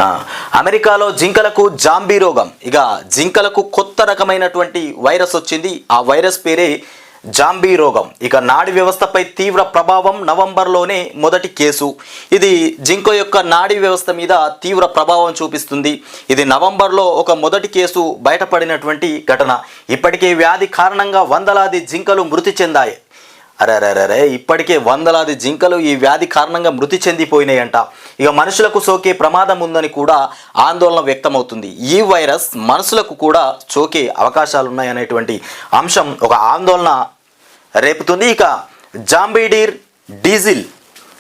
ఆ, అమెరికాలో జింకలకు జాంబీ రోగం. ఇక జింకలకు కొత్త రకమైనటువంటి వైరస్ వచ్చింది. ఆ వైరస్ పేరే జాంబీ రోగం. ఇక నాడీ వ్యవస్థపై తీవ్ర ప్రభావం. నవంబర్లోనే మొదటి కేసు. ఇది జింక యొక్క నాడీ వ్యవస్థ మీద తీవ్ర ప్రభావం చూపిస్తుంది. ఇది నవంబర్లో ఒక మొదటి కేసు బయటపడినటువంటి ఘటన. ఇప్పటికే వ్యాధి కారణంగా వందలాది జింకలు మృతి చెందాయి. అరే ఇప్పటికే వందలాది జింకలు ఈ వ్యాధి కారణంగా మృతి చెందిపోయినాయంట. ఇక మనుషులకు సోకే ప్రమాదం ఉందని కూడా ఆందోళన వ్యక్తమవుతుంది. ఈ వైరస్ మనుషులకు కూడా సోకే అవకాశాలు ఉన్నాయనేటువంటి అంశం ఒక ఆందోళన రేపుతుంది. ఇక జాంబీడీర్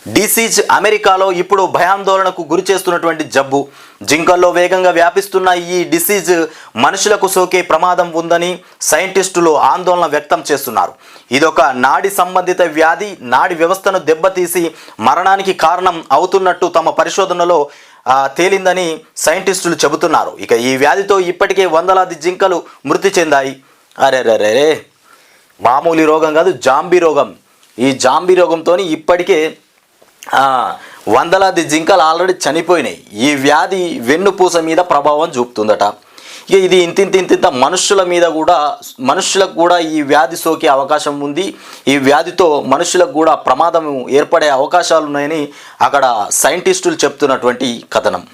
డిసీజ్ అమెరికాలో ఇప్పుడు భయాందోళనకు గురి చేస్తున్నటువంటి జబ్బు. జింకల్లో వేగంగా వ్యాపిస్తున్న ఈ డిసీజ్ మనుషులకు సోకే ప్రమాదం ఉందని సైంటిస్టులు ఆందోళన వ్యక్తం చేస్తున్నారు. ఇదొక నాడి సంబంధిత వ్యాధి. నాడి వ్యవస్థను దెబ్బతీసి మరణానికి కారణం అవుతున్నట్టు తమ పరిశోధనలో తేలిందని సైంటిస్టులు చెబుతున్నారు. ఇక ఈ వ్యాధితో ఇప్పటికే వందలాది జింకలు మృతి చెందాయి. అరే మామూలు రోగం కాదు, జాంబీ రోగం. ఈ జాంబీ రోగంతో ఇప్పటికే వందలాది జింకలు ఆల్రెడీ చనిపోయినాయి. ఈ వ్యాధి వెన్నుపూస మీద ప్రభావం చూపుతుందట. ఇక ఇది ఇంతింత మనుషులకు కూడా ఈ వ్యాధి సోకే అవకాశం ఉంది. ఈ వ్యాధితో మనుషులకు కూడా ప్రమాదం ఏర్పడే అవకాశాలు ఉన్నాయని అక్కడ సైంటిస్టులు చెప్తున్నటువంటి కథనం.